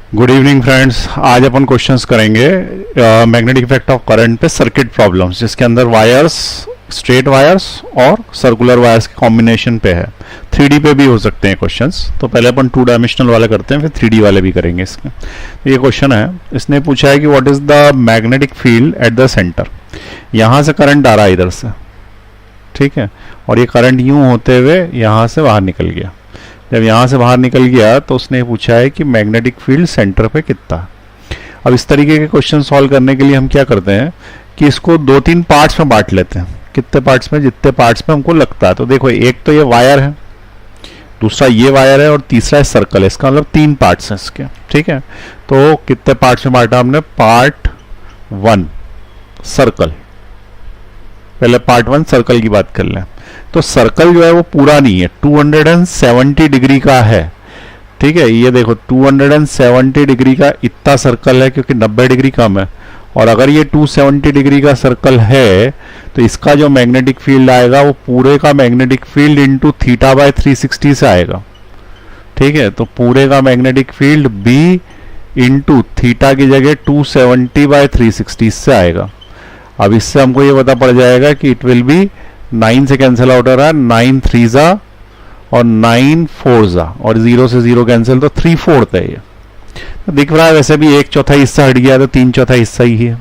Good evening friends. आज अपन questions करेंगे magnetic effect of current पे सर्किट प्रॉब्लम्स, जिसके अंदर वायर्स, स्ट्रेट वायर्स और सर्कुलर वायर्स के कॉम्बिनेशन पे है। 3D पे भी हो सकते हैं क्वेश्चंस। तो पहले अपन 2 डायमेंशनल वाले करते हैं, फिर 3D वाले भी करेंगे इसके। तो ये क्वेश्चन है, इसने पूछा है कि what is the magnetic field at the centre. यहाँ से करंट आ रहा है इधर से, ठीक है, और ये करंट यूं होते हुए यहाँ से बाहर निकल गया। जब यहाँ से बाहर निकल गया तो उसने पूछा है कि मैग्नेटिक फील्ड सेंटर पे कितना है। अब इस तरीके के क्वेश्चन सॉल्व करने के लिए हम क्या करते हैं कि इसको 2-3 पार्ट्स में बांट लेते हैं। कितने पार्ट्स में? जितने पार्ट्स में हमको लगता है। तो देखो, एक तो ये वायर है, दूसरा ये वायर है और तीसरा है सर्कल है। इसका मतलब 3 पार्ट्स हैं इसके, ठीक है। तो कितने पार्ट्स में बांटा हमने? Part 1 circle. पहले पार्ट 1 सर्कल की बात कर लें। तो सर्कल जो है वो पूरा नहीं है, 270 डिग्री का है, ठीक है। ये देखो 270 डिग्री का इतना सर्कल है, क्योंकि 90 डिग्री कम है। और अगर ये 270 डिग्री का सर्कल है तो इसका जो मैग्नेटिक फील्ड आएगा वो पूरे का magnetic field into theta by 360 से आएगा, ठीक है। तो पूरे का magnetic field B into theta की जगह 270 बाय 360 से आएगा। अब इससे हमको ये पता पड़ जाएगा कि इट विल बी 9 से कैंसिल आउट हो रहा है, 9 3 जा और 9 4 जा, और 0 से 0 कैंसिल, तो 3/4 है ये। तो दिख रहा है वैसे भी 1/4 हिस्सा हट गया, तो 3/4 हिस्सा ही है।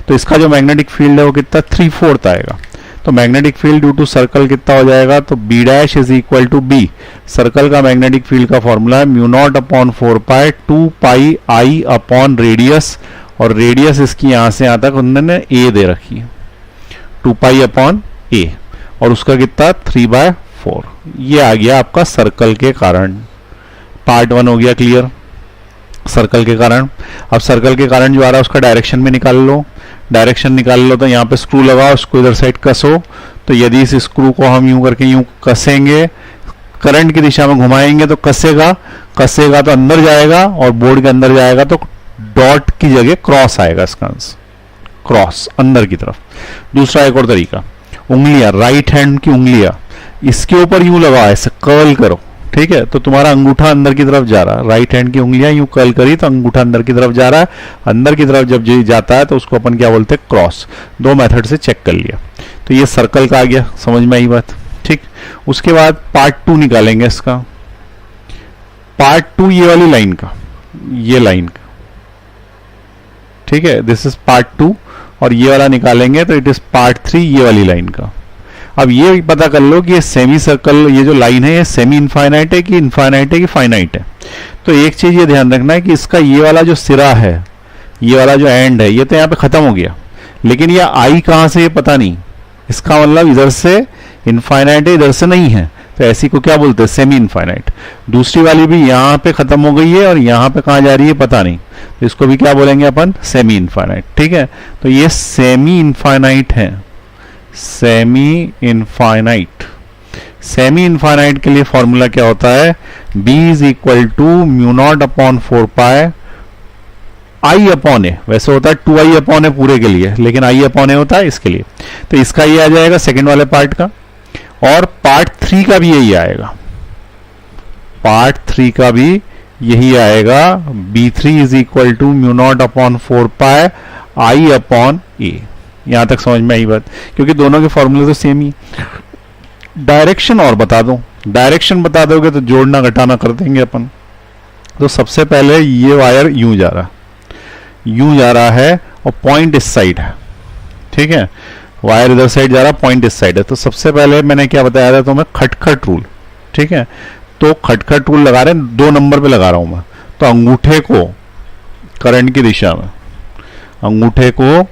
तो इसका जो मैग्नेटिक फील्ड है वो कितना? 3/4 आएगा। तो magnetic field due to circle कितना हो जाएगा? तो B' is equal to B। Circle का मैग्नेटिक फील्ड का फॉर्मूला है μ0/4π 2πi अपॉन रेडियस, और रेडियस इसकी यहां से यहां तक उन्होंने A दे रखी है, 2π अपॉन A, और उसका कितना? 3/4। ये आ गया आपका सर्कल के कारण। पार्ट 1 हो गया क्लियर, सर्कल के कारण। अब सर्कल के कारण जो आ रहा है उसका डायरेक्शन भी निकाल लो। डायरेक्शन निकाल लो तो यहाँ पे स्क्रू लगाओ, उसको इधर साइड कसो। तो यदि इस स्क्रू को हम यूं करके यूं कसेंगे, करंट की दिशा में घुमाएंगे तो कसेगा तो अंदर जाएगा, और बोर्ड के अंदर जाएगा तो डॉट की जगह क्रॉस आएगा, इसका आंसर क्रॉस अंदर की तरफ। दूसरा एक और तरीका, उंगलियां, राइट हैंड की उंगलियां इसके ऊपर यूं लगाओ, ऐसे कर्ल करो, ठीक है। तो तुम्हारा अंगूठा अंदर की तरफ जा रहा है। राइट हैंड की उंगलियां यूं कर्ल करी तो अंगूठा अंदर की तरफ जा रहा है। अंदर की तरफ जब जाता है तो उसको अपन क्या बोलते हैं? क्रॉस। 2 मेथड से चेक कर लिया। तो ये सर्कल का आ गया, समझ में आई बात, ठीक। उसके बाद पार्ट 2 निकालेंगे इसका। पार्ट 2 ये वाली लाइन का, ये लाइन का, ठीक है, दिस इज पार्ट 2। और ये वाला निकालेंगे तो इट इज पार्ट 3 ये वाली लाइन का। अब ये पता कर लो कि ये सेमी सर्कल, ये जो लाइन है ये सेमी इनफाइनाइट है कि इनफाइनाइट है कि फाइनाइट है। तो एक चीज ये ध्यान रखना है कि इसका ये वाला जो सिरा है, ये वाला जो एंड है, ये तो यहाँ पे खत्म हो गया, लेकिन ये आई कहाँ से ये पता नहीं। इसका मतलब इधर से इनफाइनाइट है, इधर से नहीं है, तो ऐसी को क्या बोलते हैं? Semi infinite. दूसरी वाली भी यहाँ पे खत्म हो गई है और यहाँ पे कहाँ जा रही है पता नहीं, तो इसको भी क्या बोलेंगे अपन? सेमी इनफाइनाइट, ठीक है। तो ये सेमी इनफाइनाइट है, सेमी इनफाइनाइट। सेमी इनफाइनाइट के लिए फॉर्मूला क्या होता है? B is equal to μ0/4π I upon A. वैसे होता है 2I अपॉन ए पूरे के लिए, लेकिन I अपॉन ए होता है इसके लिए। तो इसका ये आ जाएगा सेकंड वाले पार्ट का, और पार्ट 3 का भी यही आएगा। पार्ट 3 का भी यही आएगा। B3 is equal to μ0/4π I upon A. यहां तक समझ में आई बात, क्योंकि दोनों के फॉर्मूले तो सेम ही। डायरेक्शन और बता दो, डायरेक्शन बता दोगे तो जोड़ना घटाना कर देंगे अपन। तो सबसे पहले ये वायर यूं जा रहा है, यूं जा रहा है, और पॉइंट इस साइड है, ठीक है। वायर इधर साइड जा रहा है, पॉइंट इस साइड है। तो सबसे पहले मैंने क्या बताया था तुम्हें? खटखट रूल, ठीक है। तो खटखट रूल लगा रहे हैं, 2 नंबर पे लगा रहा हूं मैं। तो अंगूठे को करंट की दिशा में, अंगूठे को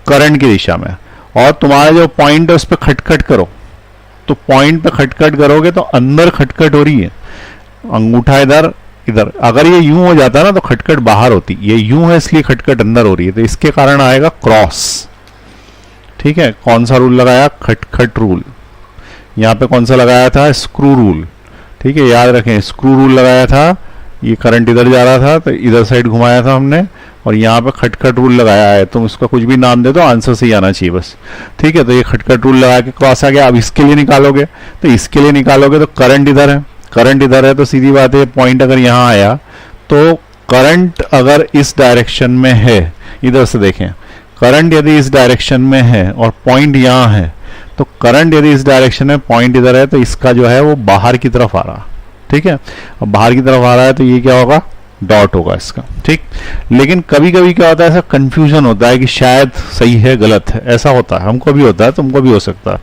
करंट की दिशा में, और तुम्हारा जो पॉइंट है उस पर खटखट करो। तो पॉइंट पे खटखट करोगे तो अंदर खटखट हो रही है, अंगूठा इधर इधर। अगर ये यूं हो जाता ना तो खटखट बाहर होती, ये यूं है इसलिए खटखट अंदर हो रही है, तो इसके कारण आएगा क्रॉस, ठीक है। कौन सा रूल लगाया? खटखट रूल। यहां पे कौन सा लगाया था? स्क्रू रूल, ठीक है, याद रखें, स्क्रू रूल लगाया था। ये करंट इधर जा रहा था तो इधर साइड घुमाया था हमने, और यहाँ पे खटखट रूल लगाया है। तुम इसका कुछ भी नाम दे दो, आंसर सही आना चाहिए बस, ठीक है। तो ये खटखट रूल लगा के क्रॉस आ गया। अब इसके लिए निकालोगे, तो इसके लिए निकालोगे तो करंट इधर है, करंट इधर है, तो सीधी बात है पॉइंट अगर यहाँ आया तो करंट अगर इस डायरेक्शन में है, इधर से देखें, करंट यदि इस डायरेक्शन में है और पॉइंट यहां है, तो करंट यदि इस डायरेक्शन में, पॉइंट इधर है, तो इसका जो है वो बाहर की तरफ आ रहा, ठीक है। अब बाहर की तरफ आ रहा है तो ये क्या होगा, डॉट होगा इसका, ठीक। लेकिन कभी कभी क्या होता है, ऐसा कंफ्यूजन होता है कि शायद सही है गलत है, ऐसा होता है, हमको भी होता है, तुमको भी हो सकता है।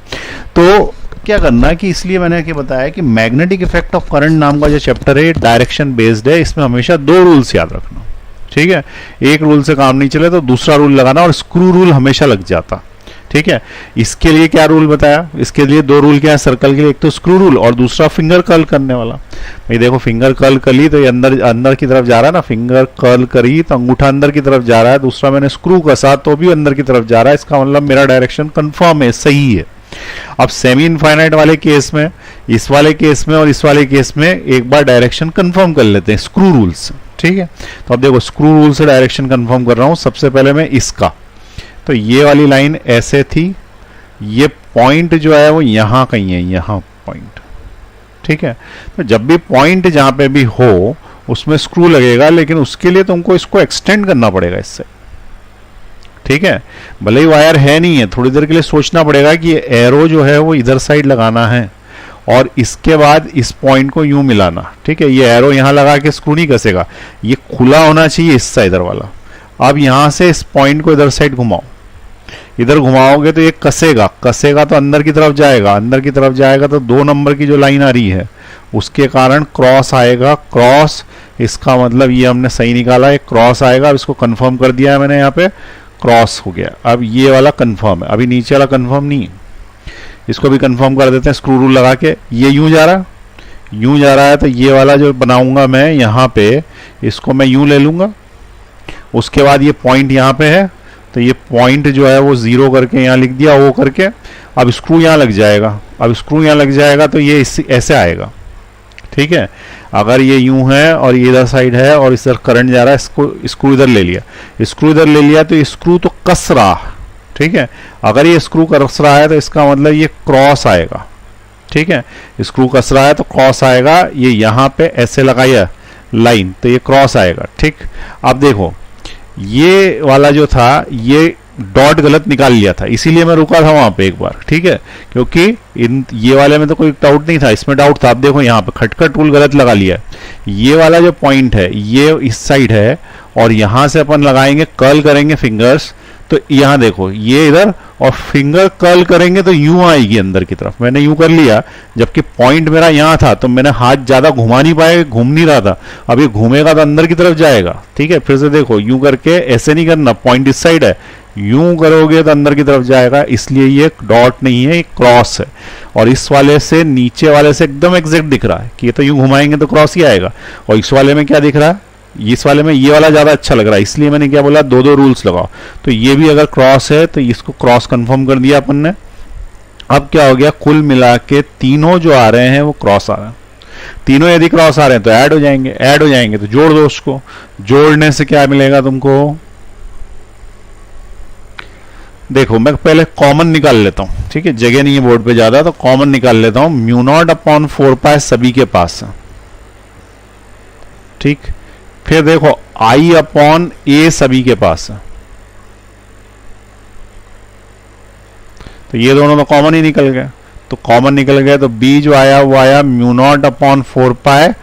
तो क्या करना है कि इसलिए मैंने क्या बताया कि मैग्नेटिक इफेक्ट ऑफ करंट नाम का जो चैप्टर है डायरेक्शन बेस्ड है, इसमें हमेशा 2 रूल्स याद रखना, ठीक है। एक रूल से काम नहीं चले तो दूसरा रूल लगाना, और स्क्रू रूल हमेशा लग जाता, ठीक है। इसके लिए क्या रूल बताया, इसके लिए 2 रूल क्या है सर्कल के लिए, एक तो स्क्रू रूल और दूसरा फिंगर कर्ल करने वाला। भाई देखो, फिंगर कर्ल करी तो ये अंदर की तरफ जा रहा है ना, फिंगर कर्ल करी तो अंगूठा अंदर की तरफ जा रहा है, दूसरा मैंने स्क्रू कसा तो भी अंदर की तरफ जा रहा है, इसका मतलब मेरा डायरेक्शन कंफर्म है, सही है। अब सेमी इनफाइनाइट वाले केस में, इस वाले केस में और इस वाले केस में एक बार डायरेक्शन कंफर्म कर लेते हैं स्क्रू रूल से, ठीक है। तो अब देखो, स्क्रू रूल से डायरेक्शन कंफर्म कर रहा हूं। सबसे पहले मैं इसका, तो ये वाली लाइन ऐसे थी, ये पॉइंट जो है वो यहां कहीं है, यहां पॉइंट, ठीक है। तो जब भी पॉइंट जहां पे भी हो उसमें स्क्रू लगेगा, लेकिन उसके लिए तुमको इसको एक्सटेंड करना पड़ेगा इससे, ठीक है। भले ही वायर है नहीं है, थोड़ी देर के लिए सोचना पड़ेगा कि एरो जो है वो इधर साइड लगाना है और इसके बाद इस पॉइंट को यूं मिलाना, ठीक है। ये एरो यहां लगा के स्क्रू नहीं कसेगा, ये खुला होना चाहिए इससे इधर वाला। अब यहां से इस पॉइंट को इधर साइड घुमाओ, इधर घुमाओगे तो ये कसेगा तो अंदर की तरफ जाएगा, अंदर की तरफ जाएगा तो 2 नंबर की जो लाइन आ रही है उसके कारण क्रॉस आएगा, क्रॉस, इसका मतलब ये हमने सही निकाला, एक क्रॉस आएगा। अब इसको कंफर्म कर दिया है मैंने, यहाँ पे क्रॉस हो गया। अब ये वाला कंफर्म है, अभी नीचे वाला कंफर्म नहीं है, इसको भी कंफर्म कर देते हैं स्क्रू रूल लगा के। ये यूं जा रहा है तो ये वाला जो बनाऊंगा मैं यहाँ पे, इसको मैं यूं ले लूंगा। उसके बाद ये पॉइंट यहाँ पे है, तो ये पॉइंट जो है वो 0 करके यहाँ लिख दिया, वो करके। अब स्क्रू यहाँ लग जाएगा, अब स्क्रू यहाँ लग जाएगा तो ये ऐसे आएगा, ठीक है। अगर ये यूं है और ये इधर साइड है और इधर करंट जा रहा है, इसको स्क्रू इधर ले लिया, स्क्रू इधर ले लिया, तो ये स्क्रू तो कस रहा, ठीक है। अगर ये स्क्रू कस रहा है तो इसका मतलब ये क्रॉस आएगा, ठीक है। स्क्रू कस रहा है तो क्रॉस आएगा, ये यहाँ पे ऐसे लगाइए लाइन तो ये क्रॉस आएगा, ठीक। अब देखो, ये वाला जो था ये डॉट गलत निकाल लिया था, इसीलिए मैं रुका था वहां पे एक बार, ठीक है। क्योंकि ये वाले में तो कोई डाउट नहीं था, इसमें डाउट था। अब देखो यहाँ पे खटखट टूल गलत लगा लिया है। ये वाला जो पॉइंट है ये इस साइड है और यहां से अपन लगाएंगे, कर्ल करेंगे फिंगर्स, तो यहां देखो ये इधर, और फिंगर कर्ल करेंगे तो यूं आएगी अंदर की तरफ। मैंने यूं कर लिया, जबकि पॉइंट मेरा यहां था तो मैंने हाथ ज्यादा घुमा नहीं पाया, घूम नहीं रहा था। अब ये घूमेगा तो अंदर की तरफ जाएगा, ठीक है। फिर से देखो, यूं करके, ऐसे नहीं करना, पॉइंट इस साइड है, यूं करोगे तो अंदर की तरफ जाएगा, इसलिए ये डॉट नहीं है, ये क्रॉस है। और इस वाले से, नीचे वाले से एकदम एग्जैक्ट दिख रहा है कि ये तो यूं घुमाएंगे तो क्रॉस ही आएगा। और इस वाले में क्या दिख रहा है, इस वाले में ये वाला ज्यादा अच्छा लग रहा है, इसलिए मैंने क्या बोला, 2 रूल्स लगाओ। तो ये भी अगर क्रॉस है तो इसको क्रॉस कंफर्म कर दिया अपन ने। अब क्या हो गया, कुल मिला के तीनों जो आ रहे हैं वो क्रॉस आ रहे हैं। तीनों यदि क्रॉस आ रहे हैं तो ऐड हो जाएंगे तो जोड़ दो उसको। जोड़ने से क्या मिलेगा तुमको, देखो मैं पहले कॉमन निकाल लेता हूं, ठीक है। जगह नहीं है बोर्ड पे ज्यादा, तो कॉमन निकाल लेता हूं। μ0/4π सभी के पास है, ठीक। फिर देखो I/A सभी के पास है, तो ये दोनों तो कॉमन ही निकल गए। तो कॉमन निकल गए तो B जो आया वो आया μ0/4π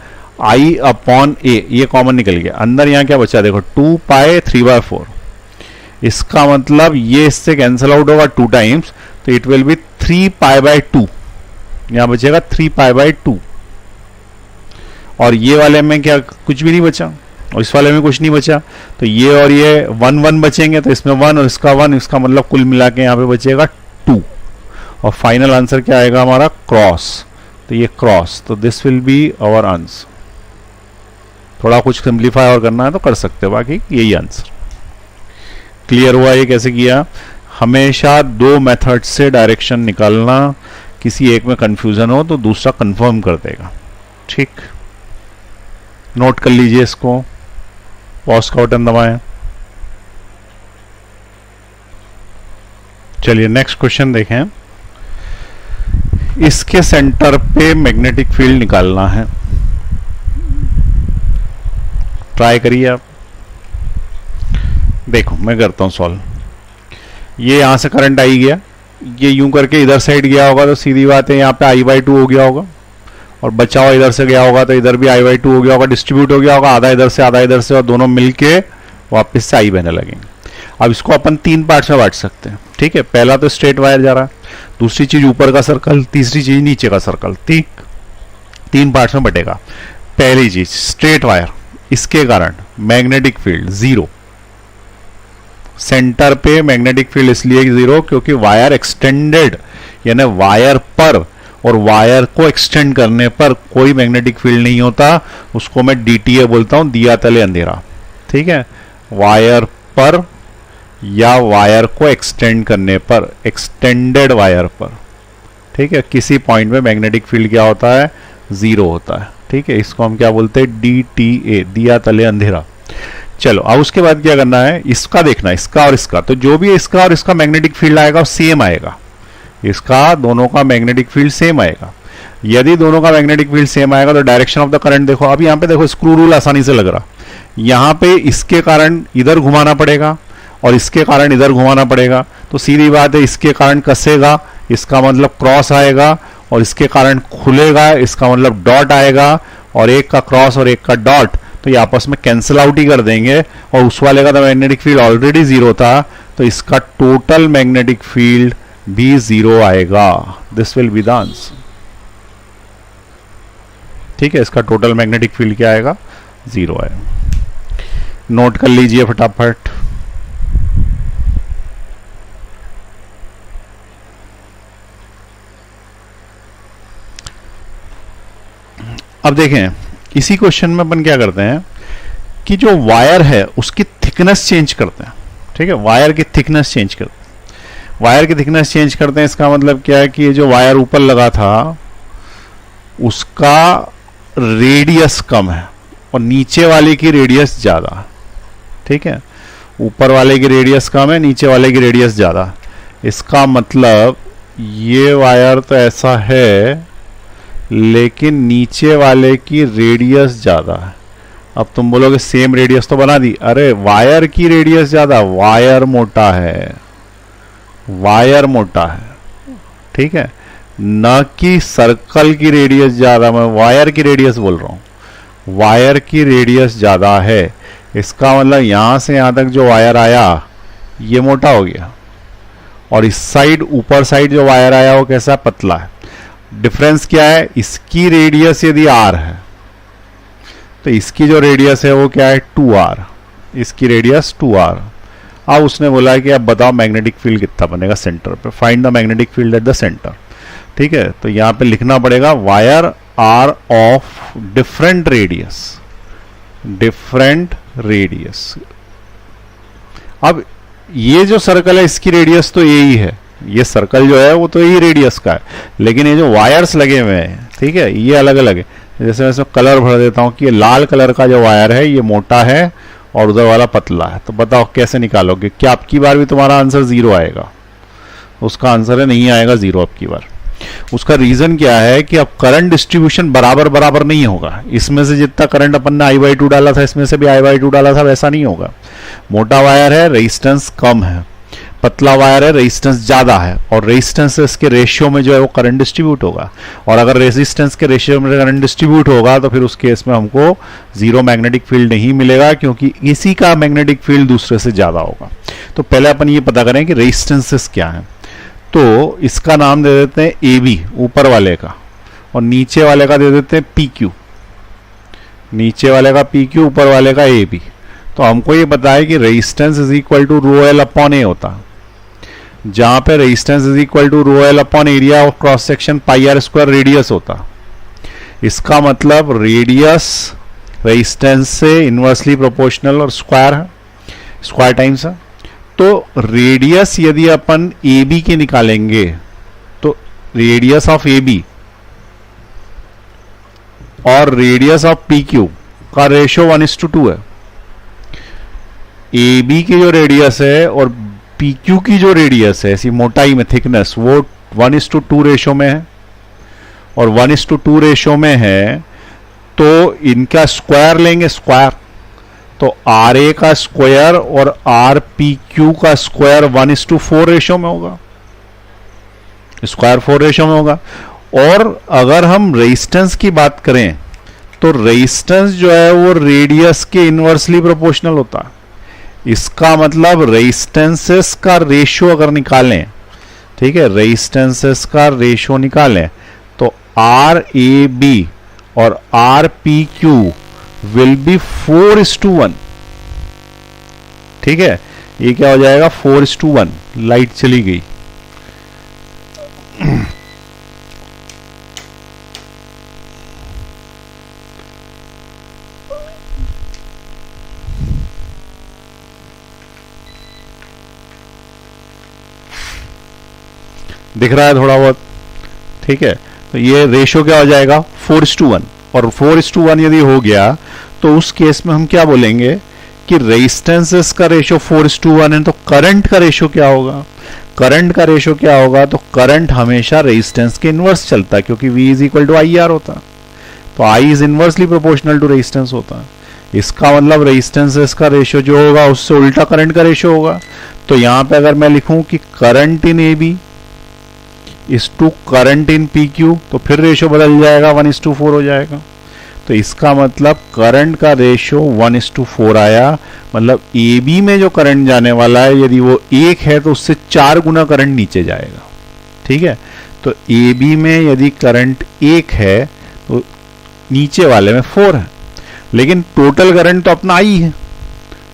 I/A, ये कॉमन निकल गया। अंदर यहां क्या बचा, देखो 2π 3/4, इसका मतलब ये इससे कैंसिल आउट होगा 2 टाइम्स, तो इट विल बी 3π/2, यहां बचेगा 3π/2। और ये वाले में क्या, कुछ भी नहीं बचा, और इस वाले में कुछ नहीं बचा, तो ये और ये 1 बचेंगे, तो इसमें 1 और इसका 1, इसका मतलब कुल मिला के यहाँ पे बचेगा 2। और फाइनल आंसर क्या आएगा हमारा, क्रॉस। तो ये क्रॉस, तो this will be our answer. थोड़ा कुछ सिंप्लीफाई और करना है तो कर सकते हो, बाकी यही आंसर। क्लियर हुआ ये कैसे किया। हमेशा 2 मेथड से डायरेक्शन निकालना, किसी एक में कंफ्यूजन हो तो दूसरा कंफर्म कर देगा, ठीक। नोट कर लीजिए इसको, पॉज का बटन दबाएं। चलिए नेक्स्ट क्वेश्चन देखें। इसके सेंटर पे मैग्नेटिक फील्ड निकालना है, ट्राई करिए आप। देखो मैं करता हूं सॉल्व। ये यहां से करंट आई गया, ये यूं करके इधर साइड गया होगा तो सीधी बात है यहाँ पे I/2 हो गया होगा, और बचा हुआ इधर से गया होगा तो इधर भी I/2 हो गया होगा, डिस्ट्रीब्यूट हो गया होगा, आधा इधर से आधा इधर से, और दोनों मिलके वापस से I बहने लगेंगे। अब इसको अपन 3 पार्ट्स में बांट सकते हैं, ठीक है। पहला तो स्ट्रेट वायर जा रहा है, दूसरी चीज ऊपर का सर्कल, तीसरी चीज नीचे का सर्कल, ठीक। 3 पार्ट्स में बटेगा। पहली चीज स्ट्रेट वायर, इसके कारण मैग्नेटिक फील्ड 0, सेंटर पे मैग्नेटिक फील्ड इसलिए 0 क्योंकि वायर एक्सटेंडेड, यानी वायर पर और वायर को एक्सटेंड करने पर कोई मैग्नेटिक फील्ड नहीं होता, उसको मैं DTA बोलता हूं, दिया तले अंधेरा, ठीक है। वायर पर या वायर को एक्सटेंड करने पर, एक्सटेंडेड वायर पर, ठीक है, किसी पॉइंट में मैग्नेटिक फील्ड क्या होता है, 0 होता है, ठीक है। इसको हम क्या बोलते हैं, DTA, दिया तले अंधेरा। चलो अब उसके बाद क्या करना है, इसका देखना, इसका और इसका, तो जो भी इसका और इसका मैग्नेटिक फील्ड आएगा वो सेम आएगा, इसका दोनों का मैग्नेटिक फील्ड सेम आएगा। यदि दोनों का मैग्नेटिक फील्ड सेम आएगा तो डायरेक्शन ऑफ द करंट देखो, अब यहाँ पे देखो स्क्रू रूल आसानी से लग रहा, यहाँ पे इसके कारण इधर घुमाना पड़ेगा और इसके कारण इधर घुमाना पड़ेगा, तो सीधी बात है इसके कारण कसेगा, इसका मतलब क्रॉस आएगा, और इसके कारण खुलेगा, इसका मतलब डॉट आएगा, और एक का क्रॉस और एक का डॉट, तो ये आपस में कैंसिल आउट ही कर देंगे, और उस वाले का तो मैग्नेटिक फील्ड ऑलरेडी 0 था, तो इसका टोटल मैग्नेटिक फील्ड भी 0 आएगा। This will be the answer, ठीक है। इसका टोटल मैग्नेटिक फील्ड क्या आएगा, 0 आएगा। नोट कर लीजिए फटाफट। अब देखें इसी क्वेश्चन में अपन क्या करते हैं कि जो वायर है उसकी थिकनेस चेंज करते हैं, ठीक है। वायर की थिकनेस चेंज करते हैं, वायर की थिकनेस चेंज करते हैं, इसका मतलब क्या है कि ये जो वायर ऊपर लगा था उसका रेडियस कम है और नीचे वाले की रेडियस ज्यादा, ठीक है। ऊपर वाले की रेडियस कम है, नीचे वाले की रेडियस ज्यादा। इसका मतलब ये वायर तो ऐसा है लेकिन नीचे वाले की रेडियस ज्यादा है। अब तुम बोलोगे सेम रेडियस तो बना दी, अरे वायर की रेडियस ज्यादा, वायर मोटा है, वायर मोटा है, ठीक है, न कि सर्कल की रेडियस ज्यादा। मैं वायर की रेडियस बोल रहा हूं, वायर की रेडियस ज्यादा है। इसका मतलब यहां से यहां तक जो वायर आया ये मोटा हो गया, और इस साइड ऊपर साइड जो वायर आया वो कैसा, पतला है। डिफरेंस क्या है, इसकी रेडियस यदि r है तो इसकी जो रेडियस है वो क्या है, 2r, इसकी रेडियस 2r। अब उसने बोला है कि अब बताओ मैग्नेटिक फील्ड कितना बनेगा सेंटर पे, find the magnetic field at the centre, ठीक है। तो यहां पे लिखना पड़ेगा wire are of different radius, different radius. अब ये जो सर्कल है इसकी रेडियस तो यही है, ये सर्कल जो है वो तो यही रेडियस का है, लेकिन ये जो वायर्स लगे हुए हैं, ठीक है, ये अलग अलग है। जैसे मैं इसमें कलर भर देता हूं कि ये लाल कलर का जो वायर है ये मोटा है और उधर वाला पतला है, तो बताओ कैसे निकालोगे, क्या आपकी बार भी तुम्हारा आंसर 0 आएगा? उसका आंसर है नहीं आएगा 0 आपकी बार। उसका रीजन क्या है कि अब करंट डिस्ट्रीब्यूशन बराबर बराबर नहीं होगा, इसमें से जितना करंट अपन ने I/2 डाला था इसमें से भी I/2 डाला था, वैसा नहीं होगा। मोटा वायर है, रेजिस्टेंस कम है, पतला वायर है, रेजिस्टेंस ज्यादा है, और रेजिस्टेंस से इसके रेशियो में जो है वो करंट डिस्ट्रीब्यूट होगा, और अगर रेजिस्टेंस के रेशियो में करंट डिस्ट्रीब्यूट होगा तो फिर उस केस में हमको 0 मैग्नेटिक फील्ड नहीं मिलेगा, क्योंकि इसी का मैग्नेटिक फील्ड दूसरे से ज्यादा होगा। तो पहले अपन ये पता करें कि रेजिस्टेंसेस क्या है। तो इसका नाम दे देते हैं AB ऊपर वाले का, और नीचे वाले का दे देते हैं PQ, नीचे वाले का PQ, ऊपर वाले का AB। तो हमको ये पता है कि resistance is equal to ρl upon A होता, जहां पे resistance is equal to ρl upon area of cross section πr² radius होता। इसका मतलब रेडियस रेजिस्टेंस से इनवर्सली प्रोपोर्शनल और स्क्वायर है, स्क्वायर टाइम्स है। तो रेडियस यदि अपन AB के निकालेंगे तो रेडियस ऑफ AB और रेडियस ऑफ PQ का रेशियो 1:2 है। AB की जो रेडियस है और PQ की जो रेडियस है, ऐसी मोटाई में थिकनेस, वो 1:2 रेशियो में है, और 1:2 रेशियो में है तो इनका स्क्वायर लेंगे, स्क्वायर तो आर ए का स्क्वायर और आर पी क्यू का स्क्वायर 1:4 रेशो में होगा, स्क्वायर 4 रेशो में होगा। और अगर हम रेजिस्टेंस की बात करें तो रेजिस्टेंस जो है वो रेडियस के इनवर्सली प्रोपोर्शनल होता है। इसका मतलब रेजिस्टेंसेस का रेशियो अगर निकालें, ठीक है, रेजिस्टेंसेस का रेशियो निकालें तो आर ए बी और R P Q will be 4:1। ठीक है, ये क्या हो जाएगा 4:1। लाइट चली गई। दिख रहा है थोड़ा बहुत, ठीक है। तो ये रेशो क्या हो जाएगा 4:1, और 4:1 यदि हो गया तो उस केस में हम क्या बोलेंगे कि रेजिस्टेंसेस का रेशो 4:1 है, तो करंट का रेशो क्या होगा, करंट का रेशो क्या होगा, तो करंट हमेशा रेजिस्टेंस के इनवर्स चलता है, क्योंकि V is equal to IR होता है, तो I is inversely proportional to resistance होता है। इसका मतलब रेजिस्टेंसेस का रेशो जो होगा उससे उल्टा करंट का रेशो होगा। तो यहां पे अगर मैं लिखूं कि करंट इन AB इस टू करंट इन PQ, तो फिर रेशो बदल जाएगा, 1:4 हो जाएगा। तो इसका मतलब करंट का रेशो 1:4 आया, मतलब AB में जो करंट जाने वाला है यदि वो 1 है तो उससे 4 गुना करंट नीचे जाएगा। ठीक है, तो AB में यदि करंट 1 है तो नीचे वाले में 4 है, लेकिन टोटल करंट तो अपना I है।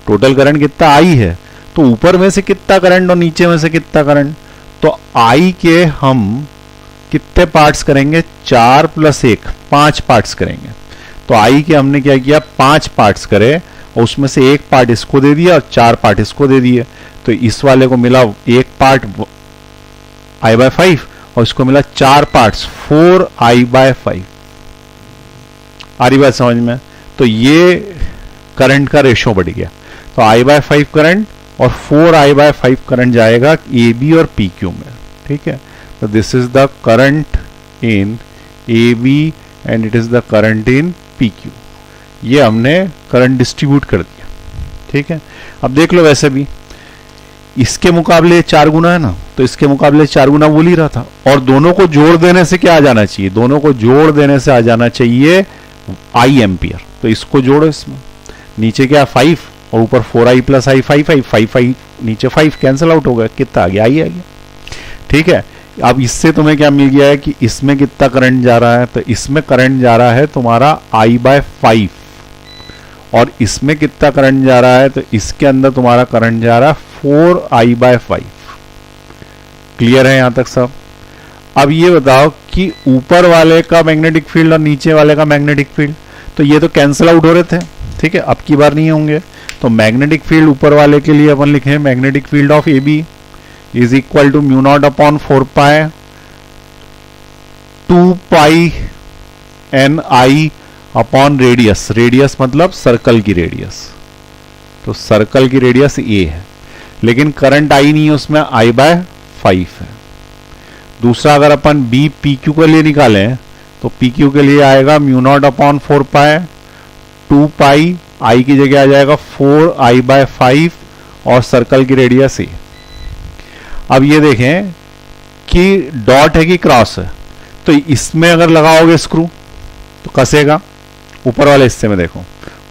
टोटल करंट कितना I है, तो ऊपर में से कितना करंट और नीचे में से कितना करंट, तो I के हम कितने पार्ट्स करेंगे, 4 + 1 5 पार्ट्स करेंगे। तो I के हमने क्या किया 5 पार्ट्स करे, और उसमें से 1 पार्ट इसको दे दिया और 4 पार्ट इसको दे दिए। तो इस वाले को मिला 1 पार्ट I/5 और इसको मिला 4 पार्ट्स 4I/5। आ रही बात समझ में? तो ये करंट का रेशो बढ़ गया। तो I/5 करंट और 4I/5 करंट जाएगा AB और PQ में। ठीक है, तो this is the current in AB and it is the current in PQ। ये हमने करंट डिस्ट्रीब्यूट कर दिया। ठीक है, अब देख लो वैसे भी इसके मुकाबले 4 गुना है ना, तो इसके मुकाबले 4 गुना बोल ही रहा था, और दोनों को जोड़ देने से क्या आ जाना चाहिए, दोनों को जोड़ देने से आ जाना चाहिए I एम्पियर। तो इसको जोड़ो, इसमें नीचे क्या 5 और ऊपर 4I + I 5 नीचे 5 कैंसिल आउट हो गया, कितना आ गया I आ गया। ठीक है, अब इससे तुम्हें क्या मिल गया है कि इसमें कितना करंट जा रहा है, तो इसमें करंट जा रहा है तुम्हारा I/5, और इसमें कितना करंट जा रहा है, तो इसके अंदर तुम्हारा करंट जा रहा है 4I/5। क्लियर है यहां तक सब? अब ये बताओ कि ऊपर वाले का मैग्नेटिक फील्ड और नीचे वाले का मैग्नेटिक फील्ड, तो ये तो कैंसिल आउट हो रहे थे। ठीक है, अब की बार नहीं होंगे। तो मैग्नेटिक फील्ड ऊपर वाले के लिए अपन लिखे magnetic field of AB is equal to μ0/4π 2π NI upon radius. Radius मतलब सर्कल की रेडियस, तो सर्कल की रेडियस A है, लेकिन करंट I नहीं है उसमें, I/5 है। दूसरा अगर अपन B PQ के लिए निकालें तो PQ के लिए आएगा μ0/4π 2π, I की जगह आ जाएगा 4I/5 और सर्कल की रेडियस A। अब ये देखें कि डॉट है कि क्रॉस है, तो इसमें अगर लगाओगे स्क्रू तो कसेगा। ऊपर वाले हिस्से में देखो,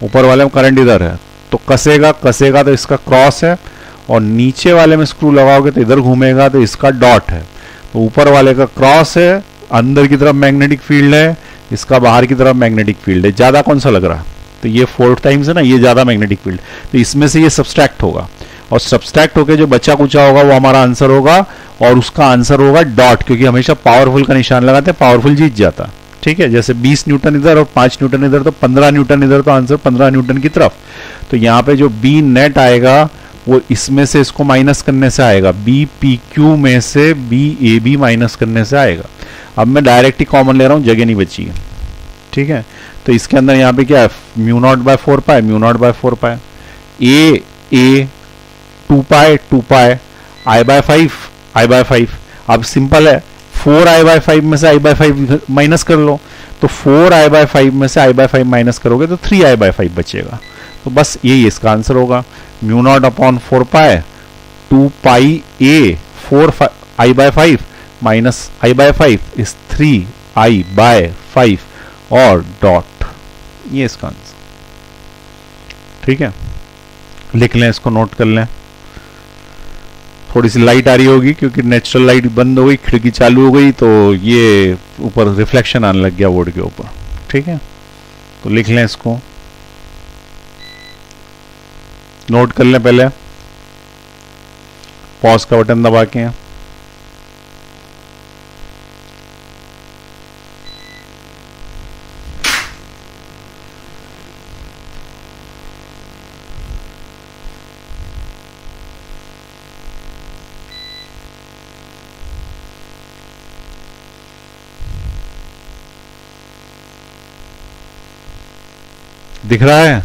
ऊपर वाले में करंट इधर है तो कसेगा, तो इसका क्रॉस है, और नीचे वाले में स्क्रू लगाओगे तो इधर घूमेगा, तो इसका डॉट है। तो ऊपर वाले का क्रॉस है, अंदर की तरफ मैग्नेटिक फील्ड है, इसका बाहर की तरफ मैग्नेटिक फील्ड है। ज्यादा कौन सा लग रहा है, तो ये 4 टाइम्स है ना, ये ज्यादा मैग्नेटिक फील्ड, तो इसमें से ये सब्सट्रैक्ट होगा, और सब्सट्रैक्ट होकर जो बचा कुचा होगा वो हमारा आंसर होगा, और उसका आंसर होगा डॉट, क्योंकि हमेशा पावरफुल का निशान लगाते हैं, पावरफुल जीत जाता। ठीक है, जैसे 20 न्यूटन इधर और 5 न्यूटन इधर, तो 15 न्यूटन इधर, तो आंसर 15 न्यूटन की तरफ। तो यहाँ पे जो B नेट आएगा वो इसमें से इसको माइनस करने से आएगा, B PQ में से B AB माइनस करने से आएगा। अब मैं डायरेक्ट ही कॉमन ले रहा हूँ, जगह नहीं बची है। ठीक है, तो इसके अंदर यहाँ पे क्या है μ0/4π μ0/4π A 2π I/5 अब सिंपल है, 4I/5 में से I/5 माइनस कर लो, तो 4I/5 में से I/5 माइनस करोगे तो 3I/5 बचेगा। तो बस यही इसका आंसर होगा, mu not upon 4 pi 2 pi A 4 I by 5 minus I by 5 is 3 I by 5 और डॉट, ये इसका आंसर। ठीक है, लिख लें इसको, नोट कर लें। थोड़ी सी लाइट आ रही होगी क्योंकि नेचुरल लाइट बंद हो गई, खिड़की चालू हो गई, तो ये ऊपर रिफ्लेक्शन आने लग गया बोर्ड के ऊपर। ठीक है, तो लिख लें इसको, नोट कर लें पहले, पॉज का बटन दबा के। दिख रहा है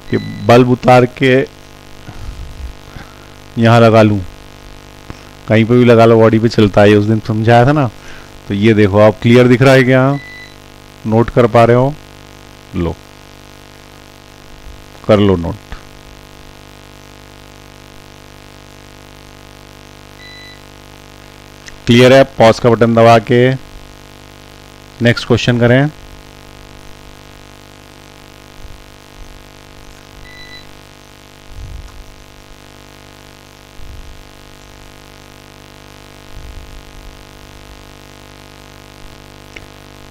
कि बल्ब उतार के यहां लगा लूं, कहीं पे भी लगा लो, बॉडी पे चलता है, उस दिन समझाया था ना। तो ये देखो, आप क्लियर दिख रहा है क्या, नोट कर पा रहे हो? लो, कर लो नोट। क्लियर है? पॉज का बटन दबा के नेक्स्ट क्वेश्चन करें।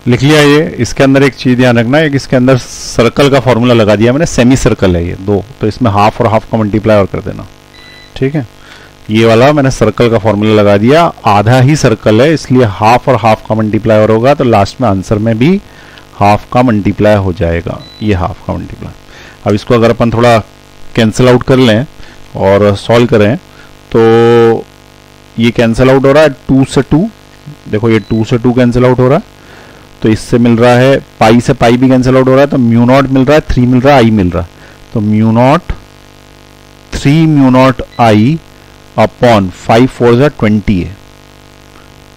लिख लिया ये? इसके अंदर एक चीज ध्यान रखना है, इसके अंदर सर्कल का फॉर्मूला लगा दिया मैंने, सेमी सर्कल है ये दो, तो इसमें हाफ और हाफ का मल्टीप्लाई और कर देना। ठीक है, ये वाला मैंने सर्कल का फॉर्मूला लगा दिया, आधा ही सर्कल है इसलिए हाफ और हाफ का मल्टीप्लाई और होगा, तो लास्ट में आंसर में भी हाफ का मल्टीप्लाई हो जाएगा, ये हाफ का मल्टीप्लाई। अब इसको अगर अपन थोड़ा कैंसिल आउट कर लें और सॉल्व करें तो ये कैंसिल आउट हो रहा है 2 से 2, देखो ये 2 से 2 कैंसिल आउट हो रहा है, तो इससे मिल रहा है पाई से पाई भी कैंसिल आउट हो रहा है, तो म्यू नॉट मिल रहा है, 3 मिल रहा है, आई मिल रहा है, तो mu not 3 mu nought I upon 5 4 जा 20 है।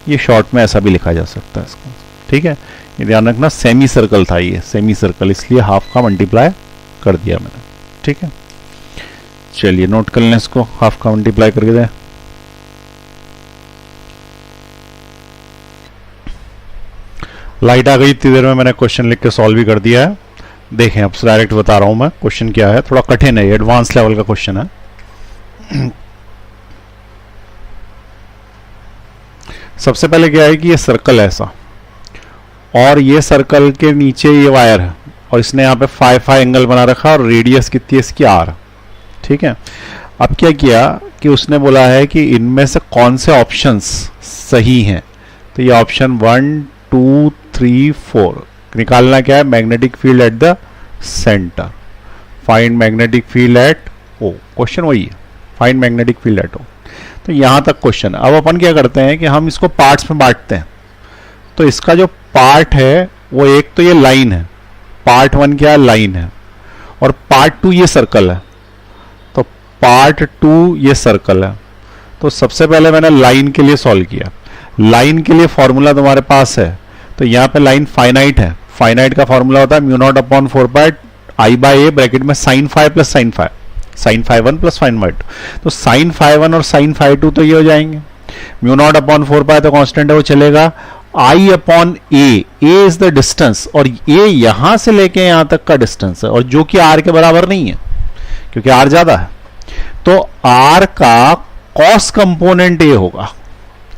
ये शॉर्ट में ऐसा भी लिखा जा सकता है इसको। ठीक है, ये ध्यान रखना, सेमी सर्कल था ये, सेमी सर्कल, इसलिए हाफ का मल्टीप्लाई कर दिया मैंने। ठीक है, चलिए नोट कर लें इसको, हाफ का मल्टीप्लाई करके दें। लाइट आ गई, इतनी देर में मैंने क्वेश्चन लिख के सॉल्व भी कर दिया है। देखें, अब डायरेक्ट बता रहा हूं मैं क्वेश्चन क्या है, थोड़ा कठिन है, एडवांस लेवल का क्वेश्चन है। सबसे पहले क्या है कि ये सर्कल है ऐसा, और ये सर्कल के नीचे ये वायर है, और इसने यहाँ पे 5 एंगल बना रखा, और रेडियस कितनी है इसकी r। ठीक है, अब क्या किया कि उसने बोला है कि इनमें से कौन से ऑप्शंस सही हैं, तो ये ऑप्शन 1 2 3 4 निकालना क्या है, magnetic field at the centre, find magnetic field at O, question वही है, find magnetic field at O. तो यहां तक क्वेश्चन है। अब अपन क्या करते हैं कि हम इसको पार्ट्स में बांटते हैं, तो इसका जो पार्ट है वो एक तो ये लाइन है, पार्ट 1 क्या है, लाइन है, और पार्ट 2 ये सर्कल है, तो पार्ट 2 ये सर्कल है। तो सबसे पहले मैंने लाइन के लिए सॉल्व किया, लाइन के लिए फॉर्मूला तुम्हारे पास है, तो यहाँ पे लाइन फाइनाइट है, फाइनाइट का फॉर्मूला होता है mu naught upon 4 pi I bye A bracket में sin phi plus sin phi, sin phi 1 plus sin phi 2, तो sin phi 1 और sin phi 2 तो ये हो जाएंगे, म्यू नॉट अपॉन 4 पाई तो कांस्टेंट है वो चलेगा, i upon a, a is the distance, और a यहां से लेके यहां तक का डिस्टेंस है, और जो कि r के बराबर नहीं है क्योंकि r ज्यादा है, तो r का कॉस कंपोनेंट a होगा।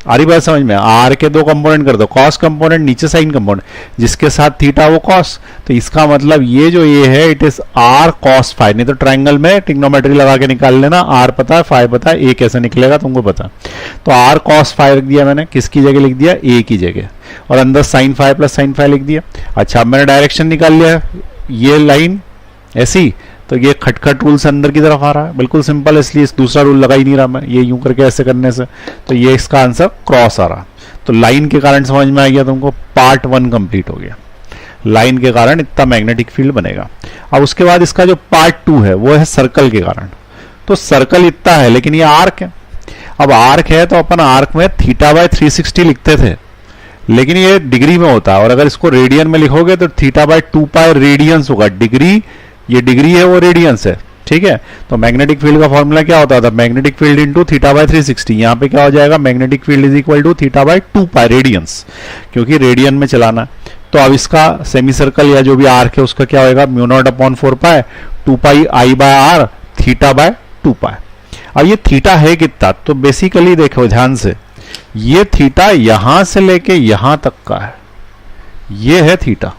आ रही बात समझ में? आर के दो कंपोनेंट कर दो, कॉस कंपोनेंट नीचे साइन कंपोनेंट, जिसके साथ थीटा वो कॉस, तो इसका मतलब ये जो ये है it is R cos phi. नहीं तो ट्रायंगल में ट्रिग्नोमेट्री लगा के निकाल लेना, आर पता है फाई पता है, ए कैसे निकलेगा तुमको पता। तो आर कॉस फाई लिख दिया मैंने, किसकी जगह लिख दिया, ए की जगह, और अंदर sine phi plus sine phi लिख दिया। अच्छा, अब मैंने डायरेक्शन निकाल लिया, ये लाइन ऐसी, तो ये खटखट रूल से अंदर की तरफ आ रहा है, बिल्कुल सिंपल है, इसलिए इस दूसरा रूल लगा ही नहीं रहा मैं, ये यूं करके ऐसे करने से, तो ये इसका आंसर क्रॉस आ रहा। तो लाइन के कारण समझ में आ गया तुमको, पार्ट 1 कंप्लीट हो गया, लाइन के कारण इतना मैग्नेटिक फील्ड बनेगा। अब उसके बाद इसका जो पार्ट 2 है वो है सर्कल के कारण, तो सर्कल इतना है लेकिन ये आर्क है। अब आर्क है तो अपन आर्क में थीटा बाय 360 लिखते थे, लेकिन ये डिग्री में होता है, और अगर इसको रेडियन में लिखोगे तो थीटा बाय 2 पाई रेडियंस होगा, डिग्री ये डिग्री है, वो रेडियंस है, ठीक है। तो मैग्नेटिक फील्ड का फॉर्मूला क्या होता था, magnetic field into theta by 360। यहाँ पे क्या हो जाएगा, magnetic field is equal to theta by 2 pi radians, क्योंकि रेडियन में चलाना। तो अब इसका सेमी सर्कल या जो भी आर्क है उसका क्या होगा, mu not upon 4 pi 2 pi I by R theta by 2 pi. अब ये थीटा है कितना, तो बेसिकली देखो ध्यान से, ये थीटा यहां से लेके यहां तक का है, ये है थीटा।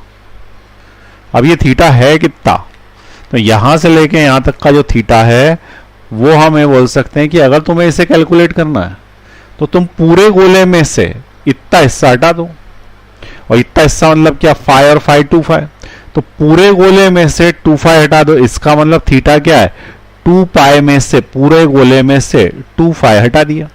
अब ये थीटा है कितना, तो यहां से लेके यहां तक का जो थीटा है वो हम ये बोल सकते हैं कि अगर तुम्हें इसे कैलकुलेट करना है तो तुम पूरे गोले में से इतना हिस्सा हटा दो, और इतना हिस्सा मतलब क्या, फाई और फाई 2 फाई, तो पूरे गोले में से 2 फाई हटा दो। इसका मतलब थीटा क्या है, 2 पाई में से, पूरे गोले में से 2 फाई हटा दिया,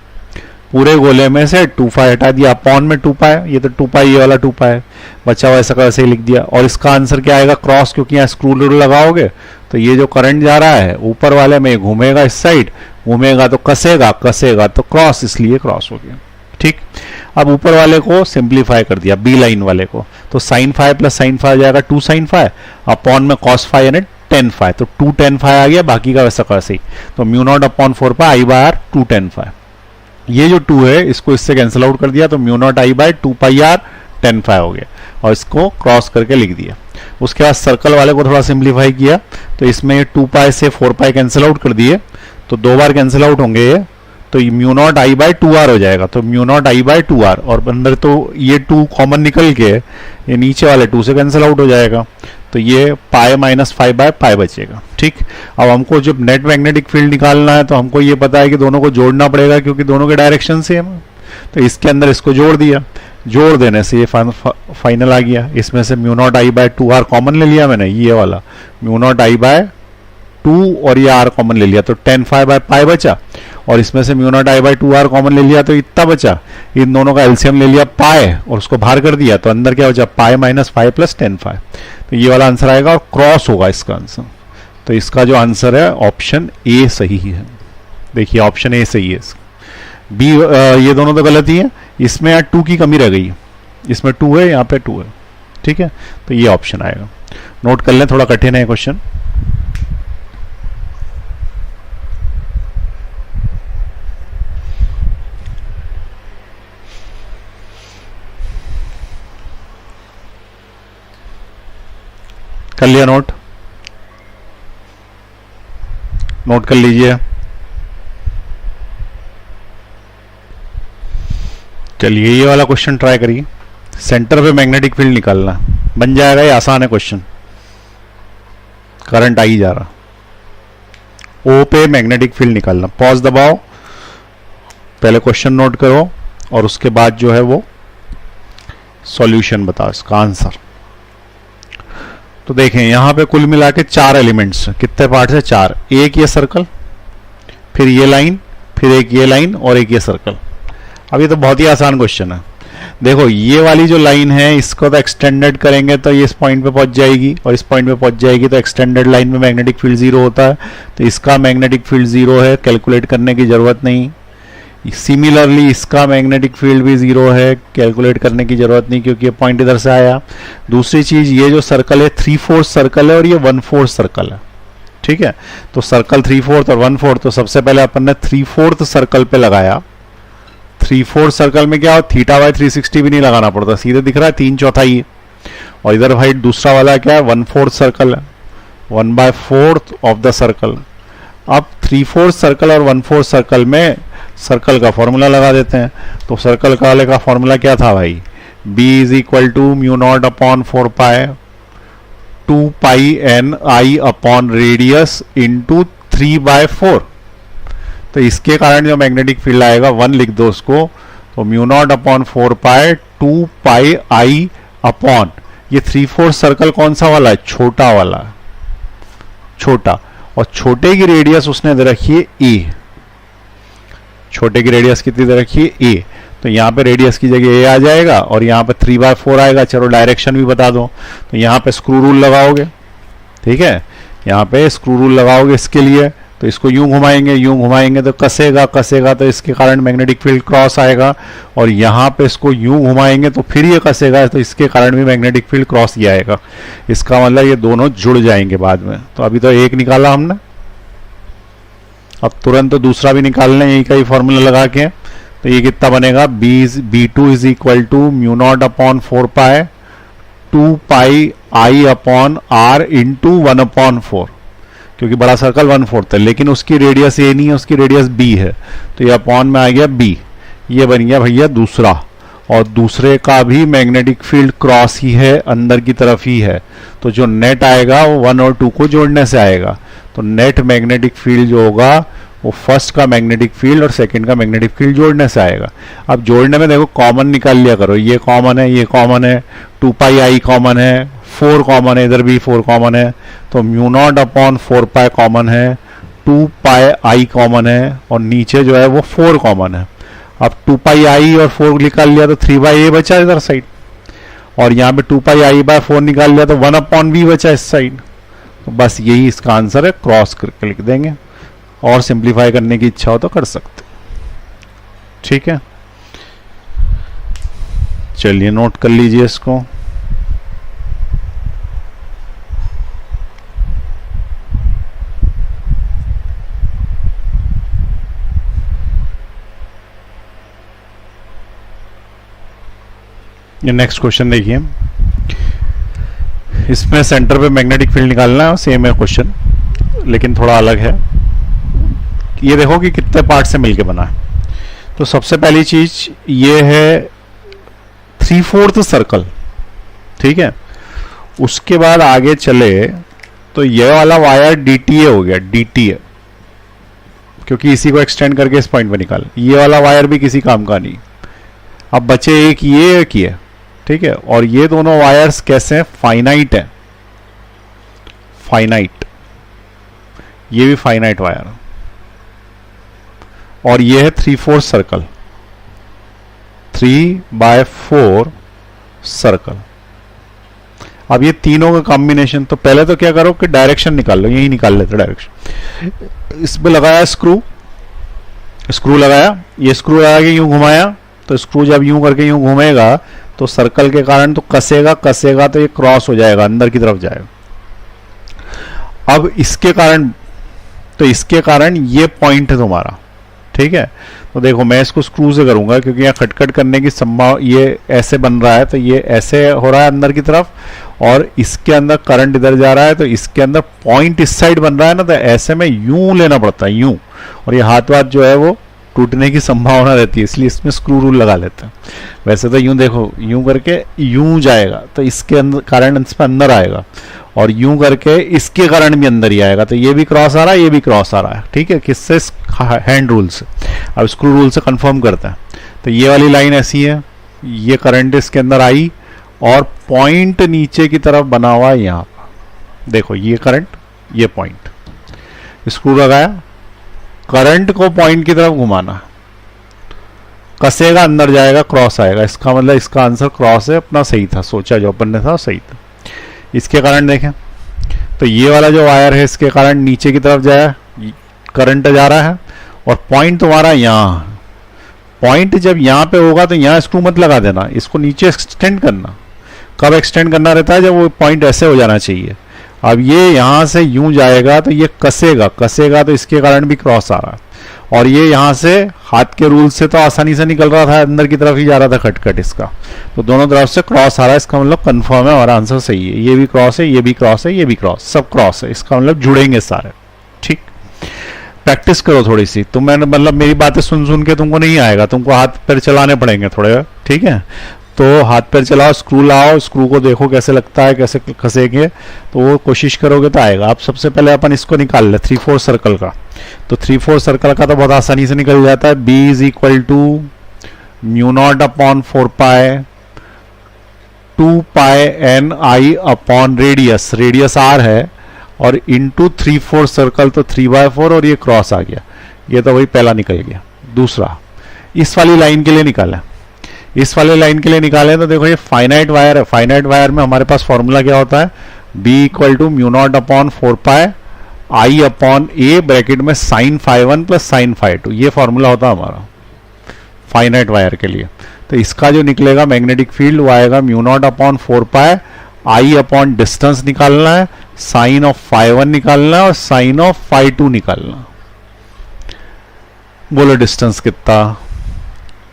पूरे गोले में से 2 पाई हटा दिया, अपॉन में 2 पाई, ये तो 2 पाई, ये वाला 2 पाई बचा हुआ, ऐसा कैसे ही लिख दिया। और इसका आंसर क्या आएगा, क्रॉस, क्योंकि यहाँ स्क्रू रूल लगाओगे तो ये जो करंट जा रहा है ऊपर वाले में घूमेगा, इस साइड घूमेगा तो कसेगा, कसेगा तो क्रॉस, इसलिए क्रॉस हो गया, ठीक। अब ऊपर वाले को सिंप्लीफाई कर दिया, बी लाइन वाले को, तो sine phi plus sine phi आ जाएगा 2 साइन फाई, अपॉन में कॉस फाई यानी 10 फाई, तो 2 10 फाई आ गया, बाकी का वैसा कैसे ही। तो mu not upon 4 pi I by R 2 10 phi, ये जो 2 है इसको इससे कैंसिल आउट कर दिया, तो mu nought I by 2 pi R 10 phi हो गया, और इसको क्रॉस करके लिख दिया। उसके बाद सर्कल वाले को थोड़ा सिंप्लीफाई किया, तो इसमें 2 पाई से 4 पाई कैंसिल आउट कर दिए, तो 2 बार कैंसिल आउट होंगे ये, तो mu nought I bye 2r हो जाएगा, तो mu nought I bye 2r, और अंदर तो ये 2 कॉमन निकल के ये नीचे वाले 2 से कैंसिल आउट हो जाएगा, तो ये पाई माइनस 5 बाय पाई बचेगा, ठीक। अब हमको जब नेट मैग्नेटिक फील्ड निकालना है तो हमको ये पता है कि दोनों को जोड़ना पड़ेगा, क्योंकि दोनों के डायरेक्शन सेम है, तो इसके अंदर इसको जोड़ दिया, जोड़ देने से ये फाइनल आ गया। इसमें से mu nought I bye 2r common ले लिया मैंने, ये वाला म्यू नॉट आई बाय 2 और ये r कॉमन ले लिया, तो 10 फाई बाय पाई बचा, और इसमें से mu nought I bye 2r common ले लिया तो इतना बचा, इन दोनों का एलसीएम ले लिया पाई और उसको बाहर कर दिया, तो अंदर क्या बचा, पाई माइनस 5 प्लस 10 फाई, तो ये वाला आंसर आएगा, और क्रॉस होगा इसका आंसर। तो इसका जो आंसर है ऑप्शन ए सही है, देखिए ऑप्शन ए सही है। बी ये दोनों तो गलत ही है, इसमें यार 2 की कमी रह गई है, इसमें 2 है, यहाँ पे 2 है, ठीक है, तो ये ऑप्शन आएगा। नोट कर लें, थोड़ा कठिन है क्वेश्चन। कर लिया नोट, नोट कर लीजिए। चलिए ये वाला क्वेश्चन ट्राई करिए, सेंटर पे मैग्नेटिक फील्ड निकालना, बन जाएगा, ये आसान है क्वेश्चन। करंट आ ही जा रहा, ओ पे मैग्नेटिक फील्ड निकालना। पॉज दबाओ, पहले क्वेश्चन नोट करो और उसके बाद जो है वो सॉल्यूशन बताओ, इसका आंसर। तो देखें यहां पे कुल मिला के 4 एलिमेंट्स, कितने पार्ट है, 4। एक ये सर्कल, फिर ये लाइन, फिर एक ये लाइन और एक ये सर्कल। अब ये तो बहुत ही आसान क्वेश्चन है। देखो ये वाली जो लाइन है इसको तो एक्सटेंडेड करेंगे तो ये इस पॉइंट पे पहुंच जाएगी, और इस पॉइंट पे पहुंच जाएगी, तो एक्सटेंडेड लाइन में मैग्नेटिक फील्ड 0 होता है, तो इसका मैग्नेटिक फील्ड 0 है, कैलकुलेट करने की जरूरत नहीं। सिमिलरली इसका मैग्नेटिक फील्ड भी 0 है, कैलकुलेट करने की जरूरत नहीं, क्योंकि ये पॉइंट इधर से आया। दूसरी चीज, ये जो सर्कल है 3/4 सर्कल है और ये 1/4 सर्कल है, ठीक है। तो सर्कल 3/4 और 1/4, तो सबसे पहले अपन ने 3/4 सर्कल पे लगाया। 3/4 सर्कल में क्या हो, थीटा बाय 360 भी नहीं लगाना पड़ता, सीधे दिख रहा है 3/4। और इधर भाई दूसरा वाला क्या है, 1/4 सर्कल है, 1/4 ऑफ द सर्कल। अब 3/4 सर्कल और 1/4 सर्कल में सर्कल का फॉर्मूला लगा देते हैं। तो सर्कल वाले का फॉर्मूला क्या था भाई, b is equal to mu not upon 4 pi 2 pi N I upon radius into 3/4। तो इसके कारण जो मैग्नेटिक फील्ड आएगा 1 लिख दो उसको, तो mu not upon 4 pi 2 pi I upon, ये 3/4 सर्कल कौन सा वाला है, छोटा वाला, छोटा, और छोटे की रेडियस उसने दे रखी है ए, छोटे की रेडियस कितनी दे रखी है ए, तो यहाँ पे रेडियस की जगह ए आ जाएगा और यहाँ पे 3/4 आएगा। चलो डायरेक्शन भी बता दो, तो यहाँ पे स्क्रू रूल लगाओगे, ठीक है, यहाँ पे स्क्रू रूल लगाओगे इसके लिए, तो तो इसको यूं घुमाएंगे तो कसेगा तो इसके कारण मैग्नेटिक फील्ड क्रॉस आएगा, और यहाँ पे इसको यूं घुमाएंगे तो फिर ये कसेगा, तो इसके कारण भी मैग्नेटिक फील्ड क्रॉस ही आएगा। इसका मतलब ये दोनों जुड़ जाएंगे बाद में। तो अभी तो एक निकाला हमने, अब तुरंत तो दूसरा भी निकाल लें यही का ही फॉर्मूला लगा के। तो ये कितना बनेगा, B2 is equal to mu not upon 4 pi 2 pi I upon R into 1/4, क्योंकि बड़ा सर्कल 1/4 है, लेकिन उसकी रेडियस ए नहीं है, उसकी रेडियस B है, तो ये अपॉन में आ गया B। ये बन गया भैया दूसरा, और दूसरे का भी मैग्नेटिक फील्ड क्रॉस ही है, अंदर की तरफ ही है, तो जो नेट आएगा वो 1 और 2 को जोड़ने से आएगा। तो नेट मैग्नेटिक फील्ड जो होगा वो फर्स्ट का मैग्नेटिक फील्ड और सेकंड का मैग्नेटिक फील्ड जोड़ने से आएगा। अब जोड़ने में देखो कॉमन निकाल लिया करो, ये कॉमन है, ये कॉमन है, 2 पाई I कॉमन है, 4 कॉमन है, इधर भी 4 कॉमन है, तो mu not upon 4 pi common है, 2 पाई I कॉमन है, और नीचे जो है वो 4 कॉमन है। अब 2 पाई I और 4 निकाल लिया तो 3/a बचा इधर साइड, और यहाँ पे 2 पाई I/4 निकाल लिया तो 1/v बचा इस साइड। तो बस यही इसका आंसर है, क्रॉस करके लिख देंगे, और सिंप्लीफाई करने की इच्छा हो तो कर सकते। ठीक है, चलिए नोट कर लीजिए इसको। ये नेक्स्ट क्वेश्चन देखिए, इसमें सेंटर पे मैग्नेटिक फील्ड निकालना है, सेम है क्वेश्चन लेकिन थोड़ा अलग है। ये देखो कि कितने पार्ट से मिलके बना है। तो सबसे पहली चीज ये है 3/4 सर्कल, ठीक है। उसके बाद आगे चले तो ये वाला वायर DTA हो गया, DTA, क्योंकि इसी को एक्सटेंड करके इस पॉइंट पे निकाल। ये वाला वायर भी किसी काम का नहीं। अब बचे एक ये, ठीक है। और ये दोनों वायर्स कैसे हैं, फाइनाइट है, फाइनाइट, ये भी फाइनाइट वायर, और ये है 3/4 सर्कल, 3/4 सर्कल। अब ये तीनों का कॉम्बिनेशन, तो पहले तो क्या करो कि डायरेक्शन निकाल लो, यही निकाल लेते डायरेक्शन। इसमें लगाया स्क्रू लगाया, ये स्क्रू लगा के यूं घुमाया, तो स्क्रू जब यूं करके यूं घूमेगा तो सर्कल के कारण तो कसेगा तो ये क्रॉस हो जाएगा, अंदर की तरफ जाएगा। अब इसके कारण ये पॉइंट है तुम्हारा, ठीक है। तो देखो मैं इसको स्क्रू से करूंगा, क्योंकि यहाँ खटखट करने की संभावना, ये ऐसे बन रहा है तो ये ऐसे हो रहा है अंदर की तरफ, और इसके अंदर करंट इधर जा रहा है, तो इसके अंदर पॉइंट इस साइड बन रहा है ना, तो ऐसे में यूं लेना पड़ता है, यूं, और ये हाथ जो है वो टूटने की संभावना रहती है, इसलिए इसमें स्क्रू रूल लगा लेते हैं। वैसे तो यूं देखो, यूं करके यूं जाएगा तो इसके अंदर करंट इस पर अंदर आएगा, और यूं करके इसके कारण भी अंदर ही आएगा, तो ये भी क्रॉस आ रहा है, ये भी क्रॉस आ रहा है, ठीक है। किससे, हैंड रूल से। अब स्क्रू रूल से कंफर्म करते हैं। तो ये वाली लाइन ऐसी है, ये करंट इसके अंदर आई, और पॉइंट नीचे की तरफ बना हुआ है यहाँ, देखो ये करंट, ये पॉइंट, स्क्रू लगाया, करंट को पॉइंट की तरफ घुमाना, कसेगा, अंदर जाएगा, क्रॉस आएगा। इसका मतलब इसका आंसर क्रॉस है, अपना सही था, सोचा जो अपन ने था सही था। इसके कारण देखें तो ये वाला जो वायर है, इसके कारण नीचे की तरफ जाए, करंट जा रहा है, और पॉइंट तुम्हारा यहाँ, पॉइंट जब यहाँ पे होगा तो यहाँ स्क्रू मत लगा देना, इसको नीचे एक्सटेंड करना। कब एक्सटेंड करना रहता है, जब वो पॉइंट ऐसे हो जाना चाहिए। अब ये यहाँ से यूं जाएगा तो ये कसेगा तो इसके कारण भी क्रॉस आ रहा है, और ये यहाँ से हाथ के रूल से तो आसानी से निकल रहा था, अंदर की तरफ ही जा रहा था खटखट इसका, तो दोनों तरफ से क्रॉस आ रहा है। इसका मतलब कंफर्म है, हमारा आंसर सही है। ये भी क्रॉस है, ये भी क्रॉस है, ये भी क्रॉस, सब क्रॉस है, इसका मतलब जुड़ेंगे सारे। ठीक, प्रैक्टिस करो थोड़ी सी। तुम मैंने मतलब मेरी बातें सुन के तुमको नहीं आएगा, तुमको हाथ पैर चलाने पड़ेंगे थोड़े, ठीक है। तो हाथ पैर चलाओ, स्क्रू लाओ, स्क्रू को देखो कैसे लगता है, कैसे खसेंगे, तो वो कोशिश करोगे तो आएगा। अब सबसे पहले अपन इसको निकाल ले 3/4 सर्कल का। तो 3/4 सर्कल का तो बहुत आसानी से निकल जाता है। B is equal to mu not upon 4 pi 2 pi NI upon radius, radius R है, और इंटू 3/4 सर्कल, तो 3/4, और ये क्रॉस आ गया, ये तो वही पहला निकल गया। दूसरा इस वाली लाइन के लिए निकाला, इस वाले लाइन के लिए निकाले तो देखो ये फाइनाइट वायर है। फाइनाइट वायर में हमारे पास फॉर्मूला क्या होता है, B equal to mu not upon 4 pi I upon a bracket में sine phi one plus sine phi two, ये फॉर्मूला होता है हमारा फाइनाइट वायर के लिए। तो इसका जो निकलेगा मैग्नेटिक फील्ड वो आएगा mu naught upon 4 pi I upon distance निकालना है, साइन ऑफ फाई वन निकालना है और साइन ऑफ फाई टू निकालना। बोलो डिस्टेंस कितना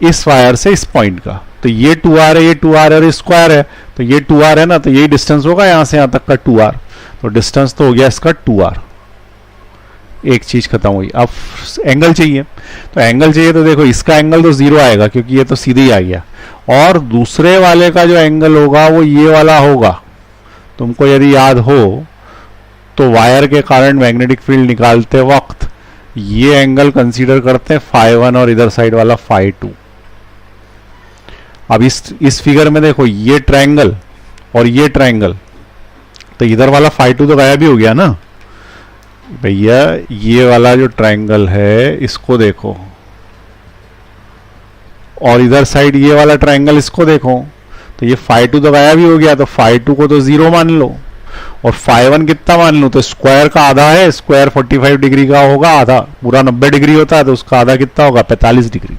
इस वायर से इस पॉइंट का, तो ये 2r है, ये 2r और स्क्वायर है, तो ये 2r है ना, तो यही डिस्टेंस होगा यहां से यहां तक का 2r, तो डिस्टेंस तो हो गया इसका 2r। एक चीज खत्म हुई। अब एंगल चाहिए, तो एंगल चाहिए तो देखो इसका एंगल तो 0 आएगा क्योंकि ये तो सीधे ही आ गया, और दूसरे वाले का जो एंगल होगा वो ये वाला होगा। तुमको यदि याद हो तो वायर के कारण मैग्नेटिक फील्ड निकालते वक्त ये एंगल कंसीडर करते हैं फाई वन और इधर साइड वाला फाई टू। अब इस फिगर में देखो ये ट्रायंगल और ये ट्रायंगल, तो इधर वाला फाई टू तो गायब ही हो गया ना भैया। ये वाला जो ट्रायंगल है इसको देखो और इधर साइड ये वाला ट्रायंगल इसको देखो, तो ये फाई टू तो गायब ही हो गया, तो फाई टू को तो 0 मान लो और फाई वन कितना मान लो, तो स्क्वायर का आधा है, स्क्वायर 45 डिग्री का होगा, आधा पूरा 90 डिग्री होता है तो उसका आधा कितना होगा 45 डिग्री।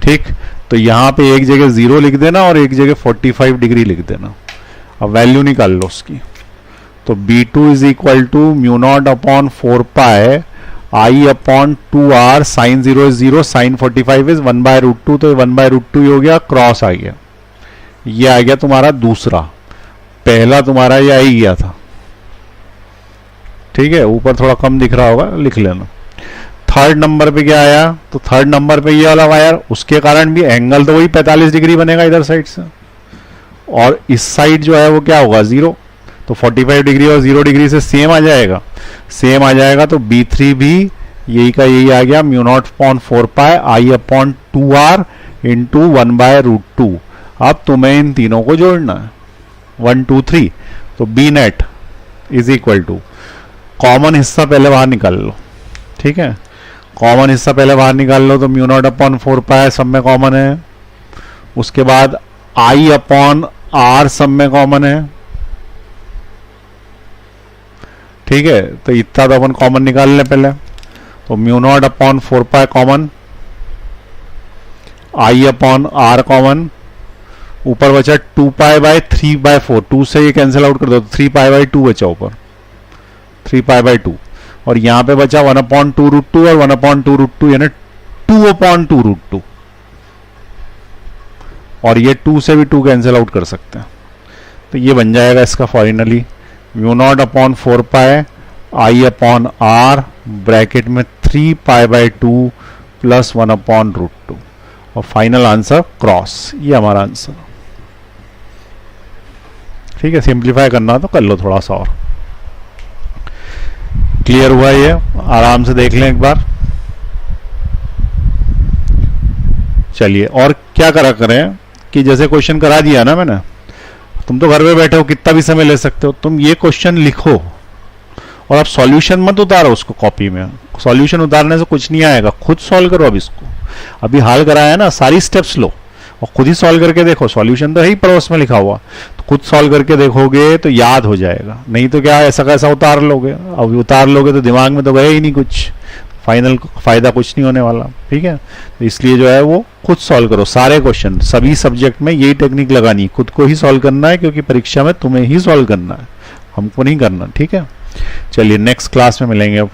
ठीक, तो यहां पे एक जगह 0 लिख देना और एक जगह 45 डिग्री लिख देना। अब वैल्यू निकाल लो उसकी, तो B2 is equal to mu not upon 4 pi I upon 2r, sine 0 is 0, sine 45 is 1/√2, तो 1/√2 ही हो गया, क्रॉस आ गया। ये आ गया तुम्हारा दूसरा, पहला तुम्हारा ये आ ही गया था। ठीक है, ऊपर थोड़ा कम दिख रहा होगा, लिख लेना। थर्ड नंबर पे क्या आया, तो थर्ड नंबर पे ये वाला वायर, उसके कारण भी एंगल तो वही 45 डिग्री बनेगा इधर साइड से, और इस साइड जो है वो क्या होगा 0, तो 45 डिग्री और 0 डिग्री से सेम आ जाएगा, सेम आ जाएगा। तो B3 भी यही का यही आ गया, mu naught upon 4 pi I upon 2r into 1/√2। अब तुम्हें इन तीनों को जोड़ना है 1 2 3, तो B net is equal to, common हिस्सा पहले बाहर निकाल लो। ठीक है, कॉमन हिस्सा पहले बाहर निकाल लो, तो म्यू नॉट अपॉन 4 पाई सब में कॉमन है, उसके बाद आई अपॉन r सब में कॉमन है। ठीक है, तो इतना तो अपन कॉमन निकाल लें पहले, तो mu not upon 4 pi common, I upon r common, ऊपर बचा 2 पाई बाय 3/4, 2 से ये कैंसिल आउट कर दो, 3 पाई बाय 2 बचा ऊपर, 3 पाई बाय 2, और यहां पे बचा 1/2√2 और 1/2√2 यानी 2/2√2, और ये 2 से भी 2 कैंसिल आउट कर सकते हैं, तो ये बन जाएगा इसका finally mu naught upon 4 pi I upon r bracket में 3 पाई बाय 2 प्लस 1/√2, और फाइनल आंसर क्रॉस, ये हमारा आंसर। ठीक है, सिंप्लीफाई करना तो कर लो थोड़ा सा और। क्लियर हुआ ये, आराम से देख लें एक बार। चलिए, और क्या करा करें कि जैसे क्वेश्चन करा दिया ना मैंने, तुम तो घर में बैठे हो, कितना भी समय ले सकते हो, तुम ये क्वेश्चन लिखो और आप सॉल्यूशन मत उतारो उसको कॉपी में, सॉल्यूशन उतारने से कुछ नहीं आएगा, खुद सॉल्व करो। अब इसको अभी हाल कराया ना, सारी स्टेप्स लो और खुद ही सॉल्व करके देखो, सॉल्यूशन तो है ही पड़ोस में लिखा हुआ, तो खुद सॉल्व करके देखोगे तो याद हो जाएगा, नहीं तो क्या ऐसा कैसा उतार लोगे, अब उतार लोगे तो दिमाग में तो गया ही नहीं कुछ, फाइनल फायदा कुछ नहीं होने वाला। ठीक है, तो इसलिए जो है वो खुद सॉल्व करो सारे क्वेश्चन, सभी सब्जेक्ट में यही टेक्निक लगानी, खुद को ही सॉल्व करना है, क्योंकि परीक्षा में तुम्हें ही सॉल्व करना है, हमको नहीं करना। ठीक है, चलिए नेक्स्ट क्लास में मिलेंगे अब।